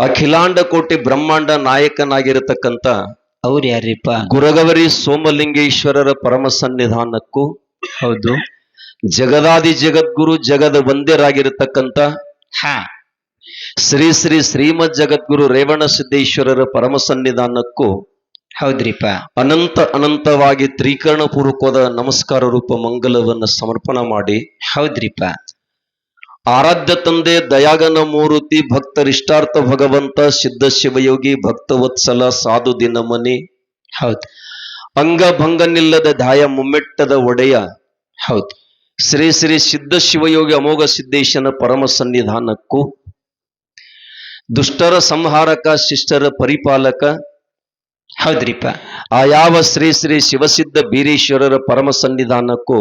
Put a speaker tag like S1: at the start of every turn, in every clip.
S1: ಅಖಿಲಾಂಡ ಕೋಟಿ ಬ್ರಹ್ಮಾಂಡ ನಾಯಕನಾಗಿರತಕ್ಕಂತ
S2: ಅವ್ರು ಯಾರಿಪ್ಪ?
S1: ಗುರಗವರಿ ಸೋಮಲಿಂಗೇಶ್ವರರ ಪರಮ ಸನ್ನಿಧಾನಕ್ಕೂ
S2: ಹೌದು.
S1: ಜಗದಾದಿ ಜಗದ್ಗುರು ಜಗದ ವಂದ್ಯರಾಗಿರತಕ್ಕಂತ
S2: ಹಾ
S1: ಶ್ರೀ ಶ್ರೀ ಶ್ರೀಮದ್ ಜಗದ್ಗುರು ರೇವಣ ಸಿದ್ದೇಶ್ವರರ ಪರಮ ಸನ್ನಿಧಾನಕ್ಕೂ
S2: ಹೌದ್ರಿಪ್ಪ.
S1: ಅನಂತವಾಗಿ ತ್ರಿಕರಣ ಪೂರ್ವಕವಾದ ನಮಸ್ಕಾರ ರೂಪ ಮಂಗಲವನ್ನು ಸಮರ್ಪಣೆ ಮಾಡಿ,
S2: ಹೌದ್ರಿಪ್ಪ,
S1: ಆರಾಧ್ಯ ತಂದೆ ದಯಾಗನ ಮೂರುತಿ ಭಕ್ತರಿಷ್ಟಾರ್ಥ ಭಗವಂತ ಸಿದ್ಧ ಶಿವಯೋಗಿ ಭಕ್ತವತ್ಸಲ ಸಾಧು ದಿನಮನಿ,
S2: ಹೌದು,
S1: ಅಂಗಭಂಗನಿಲ್ಲದ ದಾಯ ಮುಮ್ಮೆಟ್ಟದ ಒಡೆಯ,
S2: ಹೌದು,
S1: ಶ್ರೀ ಶ್ರೀ ಸಿದ್ಧ ಶಿವಯೋಗಿ ಅಮೋಘ ಸಿದ್ದೇಶನ ಪರಮ ಸನ್ನಿಧಾನಕ್ಕೂ ದುಷ್ಟರ ಸಂಹಾರಕ ಶಿಷ್ಟರ ಪರಿಪಾಲಕ,
S2: ಹೌದ್ರಿಪ್ಪ,
S1: ಆ ಯಾವ ಶ್ರೀ ಶ್ರೀ ಶಿವಸಿದ್ಧ ಬೀರೇಶ್ವರರ ಪರಮ ಸನ್ನಿಧಾನಕ್ಕೂ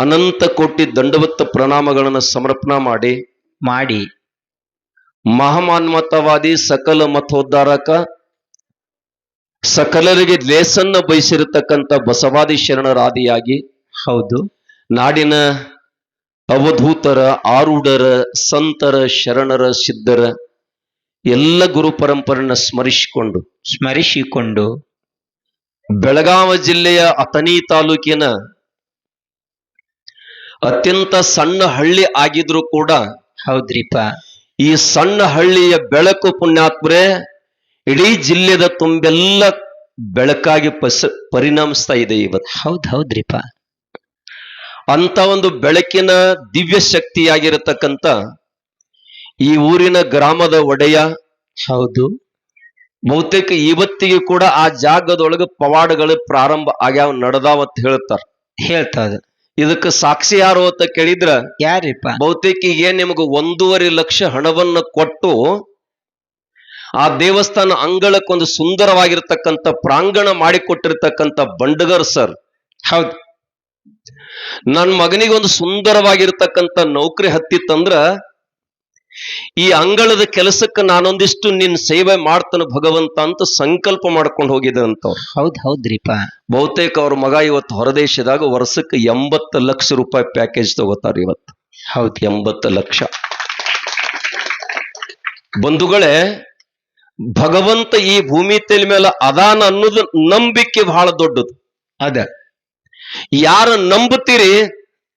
S1: ಅನಂತ ಕೋಟಿ ದಂಡವತ್ತ ಪ್ರಣಾಮಗಳನ್ನು ಸಮರ್ಪಣಾ ಮಾಡಿ ಮಹಾಮಾನ್ಮತವಾದಿ ಸಕಲ ಮತೋದ್ಧಾರಕ ಸಕಲರಿಗೆ ಲೇಸನ್ನ ಬಯಸಿರತಕ್ಕಂಥ ಬಸವಾದಿ ಶರಣರಾದಿಯಾಗಿ,
S2: ಹೌದು,
S1: ನಾಡಿನ ಅವಧೂತರ ಆರೂಢರ ಸಂತರ ಶರಣರ ಸಿದ್ಧರ ಎಲ್ಲ ಗುರು ಪರಂಪರೆಯನ್ನು ಸ್ಮರಿಸಿಕೊಂಡು ಬೆಳಗಾವಿ ಜಿಲ್ಲೆಯ ಅಥಣಿ ತಾಲೂಕಿನ ಅತ್ಯಂತ ಸಣ್ಣ ಹಳ್ಳಿ ಆಗಿದ್ರು ಕೂಡ,
S2: ಹೌದ್ರಿಪ್ಪ,
S1: ಈ ಸಣ್ಣ ಹಳ್ಳಿಯ ಬೆಳಕು ಪುಣ್ಯಾತ್ಮರೇ ಇಡೀ ಜಿಲ್ಲೆದ ತುಂಬೆಲ್ಲ ಬೆಳಕಾಗಿ ಪರಿಣಮಿಸ್ತಾ ಇದೆ ಇವತ್ತು.
S2: ಹೌದ್ರಿಪ್ಪ,
S1: ಅಂತ ಒಂದು ಬೆಳಕಿನ ದಿವ್ಯ ಶಕ್ತಿಯಾಗಿರತಕ್ಕಂಥ ಈ ಊರಿನ ಗ್ರಾಮದ ಒಡೆಯ,
S2: ಹೌದು,
S1: ಬಹುತೇಕ ಇವತ್ತಿಗೆ ಕೂಡ ಆ ಜಾಗದೊಳಗೆ ಪವಾಡಗಳು ಪ್ರಾರಂಭ ಆಗ್ಯಾವ ನಡೆದಾವ ಅಂತ
S2: ಹೇಳ್ತಾರ.
S1: ಇದಕ್ಕೆ ಸಾಕ್ಷಿ ಯಾರು ಅಂತ ಕೇಳಿದ್ರ,
S2: ಯಾರಿಪ್ಪ?
S1: ಬಹುತೇಕ ಈಗ ನಿಮಗೆ 1.5 ಲಕ್ಷ ಹಣವನ್ನು ಕೊಟ್ಟು ಆ ದೇವಸ್ಥಾನ ಅಂಗಳಕ್ಕೊಂದು ಸುಂದರವಾಗಿರ್ತಕ್ಕಂಥ ಪ್ರಾಂಗಣ ಮಾಡಿಕೊಟ್ಟಿರ್ತಕ್ಕಂಥ ಬಂಡಗರ್ ಸರ್.
S2: ಹೌದು,
S1: ನನ್ನ ಮಗನಿಗೆ ಒಂದು ಸುಂದರವಾಗಿರ್ತಕ್ಕಂಥ ನೌಕರಿ ಹತ್ತಿತ್ತಂದ್ರ ಈ ಅಂಗಳದ ಕೆಲಸಕ್ಕೆ ನಾನೊಂದಿಷ್ಟು ನಿನ್ನ ಸೇವೆ ಮಾಡ್ತಾನೆ ಭಗವಂತ ಅಂತ ಸಂಕಲ್ಪ ಮಾಡ್ಕೊಂಡು ಹೋಗಿದಂತವ್ರು.
S2: ಹೌದ್ರಿಪ್ಪ,
S1: ಬಹುತೇಕ ಅವ್ರ ಮಗ ಇವತ್ತು ಹೊರದೇಶದಾಗ ವರ್ಷಕ್ಕೆ 80 ಲಕ್ಷ ರೂಪಾಯಿ ಪ್ಯಾಕೇಜ್ ತಗೋತಾರೆ ಇವತ್ತು.
S2: ಹೌದು,
S1: 80 ಲಕ್ಷ. ಬಂಧುಗಳೇ, ಭಗವಂತ ಈ ಭೂಮಿ ತಲೆ ಮೇಲೆ ಅದಾನ ಅನ್ನೋದು ನಂಬಿಕೆ ಬಹಳ ದೊಡ್ಡದು. ಯಾರ ನಂಬುತ್ತೀರಿ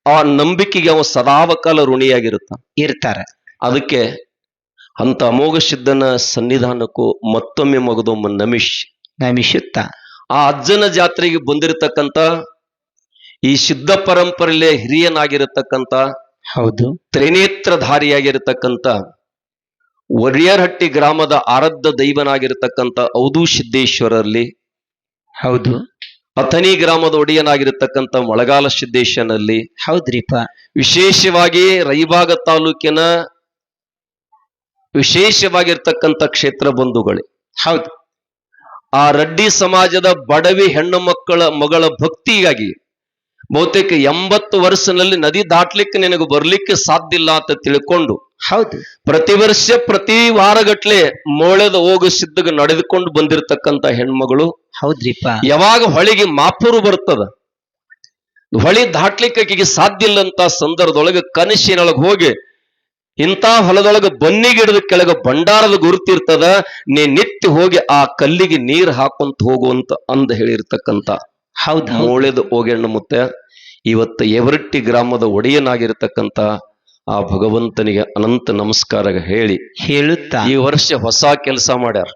S1: ಆ ನಂಬಿಕೆಗೆ ಅವ ಸದಾವಕಾಲ ಋಣಿಯಾಗಿರ್ತಾರೆ. ಅದಕ್ಕೆ ಅಂತ ಅಮೋಘ ಸಿದ್ಧನ ಸನ್ನಿಧಾನಕ್ಕೂ ಮತ್ತೊಮ್ಮೆ ಮಗದೊಮ್ಮೆ
S2: ನಮಿಸುತ್ತ
S1: ಆ ಅಜ್ಜನ ಜಾತ್ರೆಗೆ ಬಂದಿರತಕ್ಕಂತ ಈ ಸಿದ್ಧ ಪರಂಪರೆಯಲ್ಲೇ ಹಿರಿಯನಾಗಿರತಕ್ಕಂತ,
S2: ಹೌದು,
S1: ತ್ರಿನೇತ್ರಧಾರಿಯಾಗಿರತಕ್ಕಂತ ಒರಿಯರಹಟ್ಟಿ ಗ್ರಾಮದ ಆರಾಧ್ಯ ದೈವನಾಗಿರತಕ್ಕಂತ ಔದು ಸಿದ್ದೇಶ್ವರಲ್ಲಿ,
S2: ಹೌದು,
S1: ಅಥಣಿ ಗ್ರಾಮದ ಒಡೆಯನಾಗಿರತಕ್ಕಂಥ ಮೊಳಗಾಲ ಸಿದ್ದೇಶನಲ್ಲಿ,
S2: ಹೌದ್ರಿಪ್ಪ,
S1: ವಿಶೇಷವಾಗಿ ರಾಯಬಾಗ ತಾಲೂಕಿನ ವಿಶೇಷವಾಗಿರ್ತಕ್ಕಂಥ ಕ್ಷೇತ್ರ ಬಂಧುಗಳೇ,
S2: ಹೌದು,
S1: ಆ ರೆಡ್ಡಿ ಸಮಾಜದ ಬಡವಿ ಹೆಣ್ಣು ಮಗಳ ಭಕ್ತಿಗಾಗಿ ಬಹುತೇಕ 80 ವರ್ಷನಲ್ಲಿ ನದಿ ದಾಟ್ಲಿಕ್ಕೆ ನಿನಗೆ ಬರ್ಲಿಕ್ಕೆ ಸಾಧ್ಯ ಇಲ್ಲ ಅಂತ ತಿಳ್ಕೊಂಡು,
S2: ಹೌದು,
S1: ಪ್ರತಿ ವರ್ಷ ಪ್ರತಿ ವಾರಗಟ್ಲೆ ಮೋಳೆದ ಹೋಗು ಸಿದ್ಧಗೆ ನಡೆದುಕೊಂಡು ಬಂದಿರತಕ್ಕಂಥ ಹೆಣ್ಮಗಳು.
S2: ಹೌದ್ರಿಪ್ಪ,
S1: ಯಾವಾಗ ಹೊಳಿಗೆ ಮಾಪುರು ಬರ್ತದ, ಹೊಳಿ ದಾಟ್ಲಿಕ್ಕೆ ಸಾಧ್ಯ ಇಲ್ಲಂತ ಸಂದರ್ಭದೊಳಗೆ ಕನಸಿನೊಳಗೆ ಹೋಗಿ ಇಂಥ ಹೊಲದೊಳಗೆ ಬನ್ನಿಗಿಡದ ಕೆಳಗೆ ಭಂಡಾರದ ಗುರುತಿರ್ತದ, ನೀ ನಿತ್ಯ ಹೋಗಿ ಆ ಕಲ್ಲಿಗೆ ನೀರು ಹಾಕೊಂತ ಹೋಗುವಂತ ಅಂದ ಹೇಳಿರ್ತಕ್ಕಂಥ ಮೋಳೆದ ಹೋಗೆಣ್ಣು ಮುತ್ತೆ ಇವತ್ತು ಎವರಟ್ಟಿ ಗ್ರಾಮದ ಒಡೆಯನಾಗಿರ್ತಕ್ಕಂಥ ಆ ಭಗವಂತನಿಗೆ ಅನಂತ ನಮಸ್ಕಾರ ಹೇಳುತ್ತಾ ಈ ವರ್ಷ ಹೊಸ ಕೆಲಸ ಮಾಡ್ಯಾರ.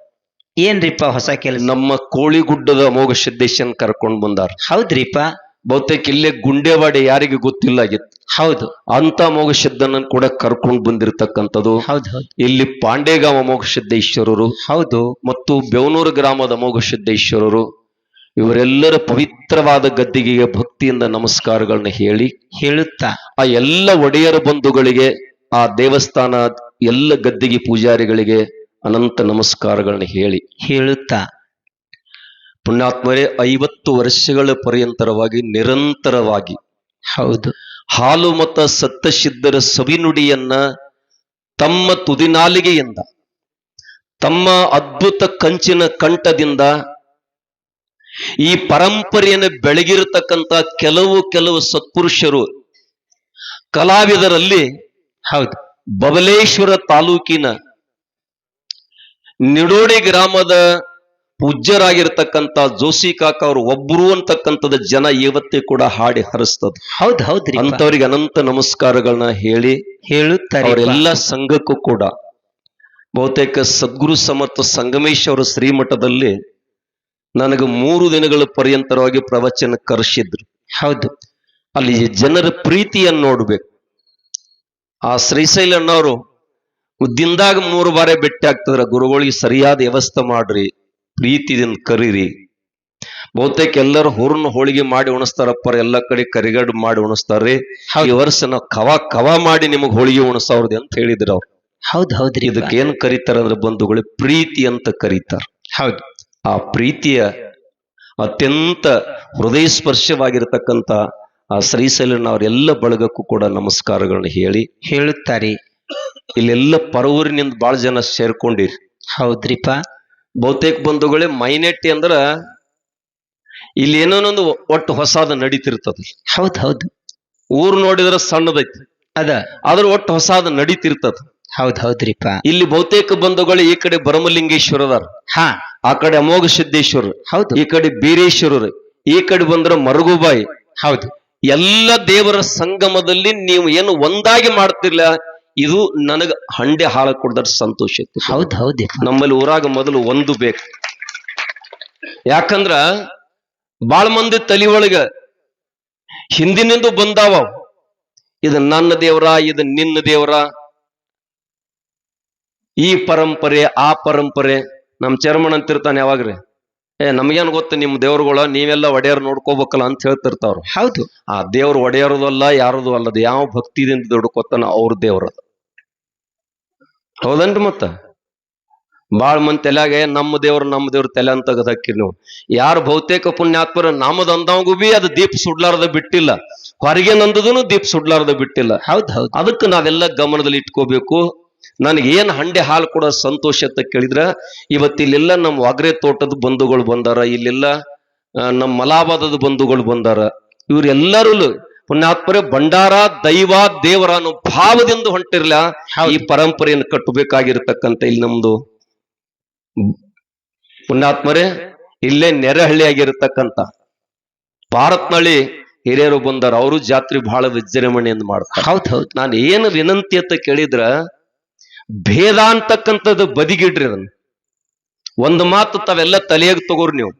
S2: ಏನ್ರಿಪ್ಪ ಹೊಸ ಕೆಲಸ?
S1: ನಮ್ಮ ಕೋಳಿಗುಡ್ಡದ ಅಮೋಘ ಸಿದ್ದೇಶನ್ ಕರ್ಕೊಂಡ್ ಬಂದಾರ.
S2: ಹೌದ್ರಿಪ್ಪ,
S1: ಬಹುತೇಕ ಇಲ್ಲೇ ಗುಂಡೇವಾಡಿ ಯಾರಿಗೆ ಗೊತ್ತಿಲ್ಲ ಆಗಿತ್ತು.
S2: ಹೌದು,
S1: ಅಂತ ಅಮೋಘ ಸಿದ್ದನ ಕೂಡ ಕರ್ಕೊಂಡು ಬಂದಿರತಕ್ಕಂಥದ್ದು.
S2: ಹೌದು,
S1: ಇಲ್ಲಿ ಪಾಂಡೇಗಾಂವ್ ಅಮೋಘ ಸಿದ್ದೇಶ್ವರರು,
S2: ಹೌದು,
S1: ಮತ್ತು ಬೆವನೂರು ಗ್ರಾಮದ ಅಮೋಘ ಸಿದ್ದೇಶ್ವರರು, ಇವರೆಲ್ಲರ ಪವಿತ್ರವಾದ ಗದ್ದಿಗೆಗೆ ಭಕ್ತಿಯಿಂದ ನಮಸ್ಕಾರಗಳನ್ನ ಹೇಳುತ್ತಾ ಆ ಎಲ್ಲ ಒಡೆಯರ ಬಂಧುಗಳಿಗೆ, ಆ ದೇವಸ್ಥಾನ ಎಲ್ಲ ಗದ್ದಿಗೆ ಪೂಜಾರಿಗಳಿಗೆ ಅನಂತ ನಮಸ್ಕಾರಗಳನ್ನ ಹೇಳುತ್ತಾ ಪುಣ್ಯಾತ್ಮರೇ 50 ವರ್ಷಗಳ ಪರ್ಯಂತರವಾಗಿ ನಿರಂತರವಾಗಿ,
S2: ಹೌದು,
S1: ಹಾಲು ಮತ್ತು ಸತ್ತಸಿದ್ಧರ ಸವಿನುಡಿಯನ್ನ ತಮ್ಮ ತುದಿನಾಲಿಗೆಯಿಂದ, ತಮ್ಮ ಅದ್ಭುತ ಕಂಚಿನ ಕಂಠದಿಂದ ಈ ಪರಂಪರೆಯನ್ನು ಬೆಳಗಿರತಕ್ಕಂತ ಕೆಲವು ಸತ್ಪುರುಷರು ಕಲಾವಿದರಲ್ಲಿ,
S2: ಹೌದು,
S1: ಬಬಲೇಶ್ವರ ತಾಲೂಕಿನ ನಿಡೋಡಿ ಗ್ರಾಮದ ಪೂಜ್ಯರಾಗಿರ್ತಕ್ಕಂಥ ಜೋಶಿ ಕಾಕ ಅವರು ಒಬ್ರು ಅಂತಕ್ಕಂಥದ್ದು ಜನ ಇವತ್ತೇ ಕೂಡ ಹಾಡಿ ಹರಿಸ್ತದ.
S2: ಹೌದ್ ಹೌದ್ರಿ
S1: ಅಂತವ್ರಿಗೆ ಅನಂತ ನಮಸ್ಕಾರಗಳನ್ನ ಹೇಳಿ
S2: ಹೇಳುತ್ತಾರೆ
S1: ಅವರೆಲ್ಲ ಸಂಘಕ್ಕೂ ಕೂಡ ಬಹುತೇಕ ಸದ್ಗುರು ಸಮರ್ಥ ಸಂಗಮೇಶ್ ಅವರ ಶ್ರೀಮಠದಲ್ಲಿ ನನಗೆ 3 ದಿನಗಳ ಪರ್ಯಂತರವಾಗಿ ಪ್ರವಚನ ಕರೆಸಿದ್ರು.
S2: ಹೌದು.
S1: ಅಲ್ಲಿ ಜನರ ಪ್ರೀತಿಯನ್ನು ನೋಡ್ಬೇಕು. ಆ ಶ್ರೀಶೈಲಣ್ಣವರು ದಿನದಾಗ 3 ಬಾರಿ ಭೇಟಿ ಆಗ್ತದ್ರ. ಗುರುಗಳಿಗೆ ಸರಿಯಾದ ವ್ಯವಸ್ಥೆ ಮಾಡ್ರಿ, ಪ್ರೀತಿದಿಂದ ಕರೀರಿ. ಬಹುತೇಕ ಎಲ್ಲರೂ ಹೂರ್ನ ಹೋಳಿಗೆ ಮಾಡಿ ಉಣಿಸ್ತಾರಪ್ಪ, ಎಲ್ಲ ಕಡೆ ಕರಿಗಡು ಮಾಡಿ ಉಣಿಸ್ತಾರ್ರಿ. ಈ ವರ್ಷ ನಾವು ಕವಾ ಮಾಡಿ ನಿಮಗ್ ಹೋಳಿಗೆ ಉಣಿಸವ್ರದೆ ಅಂತ ಹೇಳಿದ್ರು ಅವ್ರು.
S2: ಹೌದ್ ಹೌದ್ರಿ.
S1: ಇದಕ್ಕೆ ಏನ್ ಕರೀತಾರ ಅಂದ್ರೆ ಬಂಧುಗಳೇ, ಪ್ರೀತಿ ಅಂತ ಕರೀತಾರ.
S2: ಹೌದು.
S1: ಆ ಪ್ರೀತಿಯ ಅತ್ಯಂತ ಹೃದಯ ಸ್ಪರ್ಶವಾಗಿರತಕ್ಕಂತ ಆ ಶ್ರೀಶೈಲಣ್ಣ ಅವರೆಲ್ಲ ಬಳಗಕ್ಕೂ ಕೂಡ ನಮಸ್ಕಾರಗಳನ್ನ
S2: ಹೇಳುತ್ತಾರೆ.
S1: ಇಲ್ಲೆಲ್ಲ ಪರವೂರಿನಿಂದ ಬಹಳ ಜನ ಸೇರ್ಕೊಂಡಿರಿ.
S2: ಹೌದ್ರಿಪ್ಪ.
S1: ಬಹುತೇಕ ಬಂಧುಗಳೇ, ಮೈನೆಟ್ಟಿ ಅಂದ್ರ ಇಲ್ಲಿ ಏನೋನೊಂದು ಒಟ್ಟು ಹೊಸಾದ ನಡೀತಿರ್ತದ.
S2: ಹೌದ್ ಹೌದು.
S1: ಊರ್ ನೋಡಿದ್ರ ಸಣ್ಣದೈತಿ, ಅದ್ರ ಒಟ್ಟು ಹೊಸಾದ ನಡೀತಿರ್ತದ.
S2: ಹೌದ್ ಹೌದ್ರಿಪ್ಪ.
S1: ಇಲ್ಲಿ ಬಹುತೇಕ ಬಂಧುಗಳು ಈ ಕಡೆ ಭರಮಲಿಂಗೇಶ್ವರದಾರ, ಆ ಕಡೆ ಅಮೋಘ ಸಿದ್ದೇಶ್ವರ,
S2: ಹೌದು,
S1: ಈ ಕಡೆ ಬೀರೇಶ್ವರರು, ಈ ಕಡೆ ಬಂದ್ರ ಮರಗುಬಾಯಿ.
S2: ಹೌದು.
S1: ಎಲ್ಲ ದೇವರ ಸಂಗಮದಲ್ಲಿ ನೀವು ಏನು ಒಂದಾಗಿ ಮಾಡ್ತಿರ್ಲ, ಇದು ನನಗ ಹಂಡೆ ಹಾಳ ಕೊಡ್ದಾರ ಸಂತೋಷ ಐತಿ.
S2: ಹೌದ್ ಹೌದು.
S1: ನಮ್ಮಲ್ಲಿ ಊರಾಗ ಮೊದಲು ಒಂದು ಬೇಕು. ಯಾಕಂದ್ರ ಬಾಳ ಮಂದಿ ತಲಿ ಒಳಗ ಹಿಂದಿನಿಂದ ಬಂದಾವ, ಇದು ನನ್ನ ದೇವರ, ಇದು ನಿನ್ನ ದೇವರ, ಈ ಪರಂಪರೆ ಆ ಪರಂಪರೆ. ನಮ್ ಚರ್ಮನ್ ಅಂತಿರ್ತಾನೆ ಯಾವಾಗ್ರಿ, ನಮ್ಗೇನ್ ಗೊತ್ತ ನಿಮ್ ದೇವ್ರುಗಳ, ನೀವೆಲ್ಲ ಒಡೆಯರ್ ನೋಡ್ಕೋಬೇಕಲ್ಲ ಅಂತ ಹೇಳ್ತಿರ್ತಾವ್ರು.
S2: ಹೌದು. ಆ
S1: ದೇವ್ರು ಒಡೆಯರದು ಅಲ್ಲ, ಯಾರದು ಅಲ್ಲದ, ಯಾವ ಭಕ್ತಿದಿಂದ ದುಡ್ಕೋತಾನ ಅವ್ರ ದೇವ್ರದ. ಹೌದನ್ರಿ? ಮತ್ತ ಬಾಳ ಮಂದಿ ತಲೆಯಾಗ ನಮ್ಮ ದೇವ್ರ ತಲೆ ಅಂತ ಹಾಕಿರಿ ನೀವು. ಯಾರು ಬಹುತೇಕ ಪುಣ್ಯಾತ್ಮರ ನಾಮದ ಅಂದವಂಗೂ ಬಿ ಅದು ದೀಪ ಸುಡ್ಲಾರ್ದ ಬಿಟ್ಟಿಲ್ಲ, ಹೊರಗೆ ನಂದದನು ದೀಪ ಸುಡ್ಲಾರ್ದ ಬಿಟ್ಟಿಲ್ಲ.
S2: ಹೌದ್ ಹೌದು. ಅದಕ್ಕೆ
S1: ನಾವೆಲ್ಲ ಗಮನದಲ್ಲಿ ಇಟ್ಕೋಬೇಕು. ನನಗೆ ಏನ್ ಹಂಡೆ ಹಾಲು ಕೊಡೋ ಸಂತೋಷ ಅಂತ ಕೇಳಿದ್ರ, ಇವತ್ತಿಲ್ಲೆಲ್ಲ ನಮ್ಮ ವಾಗ್ರೆ ತೋಟದ ಬಂಧುಗಳು ಬಂದಾರ, ಇಲ್ಲೆಲ್ಲ ನಮ್ಮ ಮಲಾಬಾದದ ಬಂಧುಗಳು ಬಂದಾರ. ಇವ್ರೆಲ್ಲರೂ ಪುಣ್ಯಾತ್ಮರೇ ಭಂಡಾರ ದೈವ ದೇವರ ಅನ್ನೋ ಭಾವದಿಂದ ಹೊಂಟಿರ್ಲ ಈ ಪರಂಪರೆಯನ್ನು ಕಟ್ಟಬೇಕಾಗಿರ್ತಕ್ಕಂಥ ಇಲ್ಲಿ ನಮ್ದು ಪುಣ್ಯಾತ್ಮರೇ ಇಲ್ಲೇ ನೆರೆಹಳ್ಳಿ ಆಗಿರತಕ್ಕಂತ ಭಾರತ್ನಳ್ಳಿ ಹಿರಿಯರು ಬಂದಾರ. ಅವರು ಜಾತ್ರೆ ಬಹಳ ವಿಜೃಂಭಣೆಯಿಂದ ಮಾಡ್ತಾರೆ.
S2: ಹೌದ್ ಹೌದು.
S1: ನಾನು ಏನು ವಿನಂತಿ ಅಂತ ಕೇಳಿದ್ರ, ಭೇದ ಅಂತಕ್ಕಂಥದ್ದು ಬದಿಗಿಡ್ರಿ. ಅದನ್ನ ಒಂದು ಮಾತು ತಾವೆಲ್ಲ ತಲೆಯಾಗ ತಗೋರಿ ನೀವು.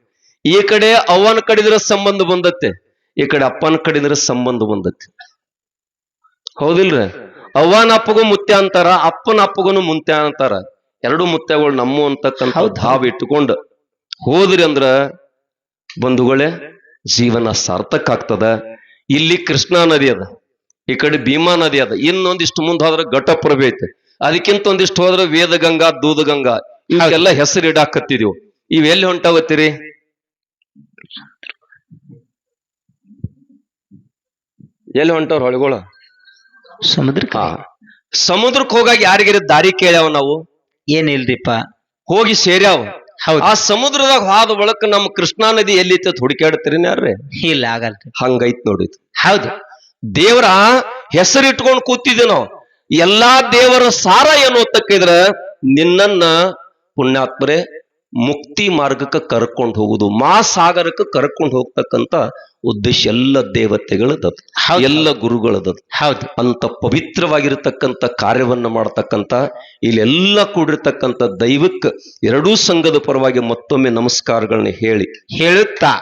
S1: ಈ ಕಡೆ ಅವ್ವನ ಕಡಿದ್ರ ಸಂಬಂಧ ಬಂದತ್ತೆ, ಈ ಕಡೆ ಅಪ್ಪನ ಕಡಿದ್ರ ಸಂಬಂಧ ಬಂದತ್ತೆ. ಹೌದಿಲ್ರಿ? ಅವ್ವನ ಅಪ್ಪಗೂ ಮುತ್ಯ ಅಂತಾರ, ಅಪ್ಪನ ಅಪ್ಪಗೂ ಮುತ್ಯ ಅಂತಾರ. ಎರಡು ಮುತ್ಯಗಳು ನಮ್ಮ ಅಂತಕ್ಕಂಥ ಭಾವ ಇಟ್ಟುಕೊಂಡು ಹೋದ್ರಿ ಅಂದ್ರ ಬಂಧುಗಳೇ ಜೀವನ ಸಾರ್ಥಕ ಆಗ್ತದ. ಇಲ್ಲಿ ಕೃಷ್ಣಾ ನದಿ ಅದ, ಈ ಕಡೆ ಭೀಮಾ ನದಿ ಅದ, ಇನ್ನೊಂದಿಷ್ಟು ಮುಂದೆ ಹೋದ್ರೆ ಘಟಪ್ರಭೆ ಐತೆ, ಅದಕ್ಕಿಂತ ಒಂದಿಷ್ಟು ಹೋದ್ರೆ ವೇದಗಂಗಾ ದೂದಗಂಗಾ, ಇವಕ್ಕೆಲ್ಲ ಹೆಸರು ಇಡಾಕತ್ತಿದೀವಿ. ಇವೆಲ್ಲಿ ಹೊಂಟಾವತ್ತೀರಿ? ಎಲ್ಲಿ ಹೊಂಟವ್ರ ಹೊಳಿಗಳ? ಸಮುದ್ರಕ್ಕೆ ಹೋಗಾಗ ಯಾರಿಗಾರ ದಾರಿ ಕೇಳ್ಯಾವ ನಾವು?
S2: ಏನಿಲ್ರಿಪ್ಪ,
S1: ಹೋಗಿ ಸೇರ್ಯಾವ. ಆ ಸಮುದ್ರದಾಗ ಹಾದ ಬಳಕ ನಮ್ಮ ಕೃಷ್ಣಾ ನದಿ ಎಲ್ಲಿತ್ತ ಹುಡುಕಾಡ್ತೀರಿ ಯಾರ್ರಿ?
S2: ಇಲ್ಲ, ಆಗಲ್ರಿ.
S1: ಹಂಗೈತ್ ನೋಡಿದ್.
S2: ಹೌದು.
S1: ದೇವರ ಹೆಸರಿಟ್ಕೊಂಡು ಕೂತಿದ್ವಿ ನಾವು. ಎಲ್ಲಾ ದೇವರ ಸಾರ ಏನು ಅಂತ ಕೇಳಿದ್ರ, ನಿನ್ನನ್ನ ಪುಣ್ಯಾತ್ಮರೇ ಮುಕ್ತಿ ಮಾರ್ಗಕ್ಕೆ ಕರ್ಕೊಂಡು ಹೋಗುದು, ಸಾಗರಕ್ಕೆ ಕರ್ಕೊಂಡು ಹೋಗ್ತಕ್ಕಂತ ಉದ್ದೇಶ ಎಲ್ಲ ದೇವತೆಗಳದ, ಎಲ್ಲ ಗುರುಗಳದ.
S2: ಹೌದು.
S1: ಅಂತ ಪವಿತ್ರವಾಗಿರತಕ್ಕಂತ ಕಾರ್ಯವನ್ನ ಮಾಡತಕ್ಕಂತ ಇಲ್ಲೆಲ್ಲ ಕೂಡಿರ್ತಕ್ಕಂಥ ದೈವಕ್ಕೆ ಎರಡೂ ಸಂಘದ ಪರವಾಗಿ ಮತ್ತೊಮ್ಮೆ ನಮಸ್ಕಾರಗಳನ್ನ ಹೇಳುತ್ತಾ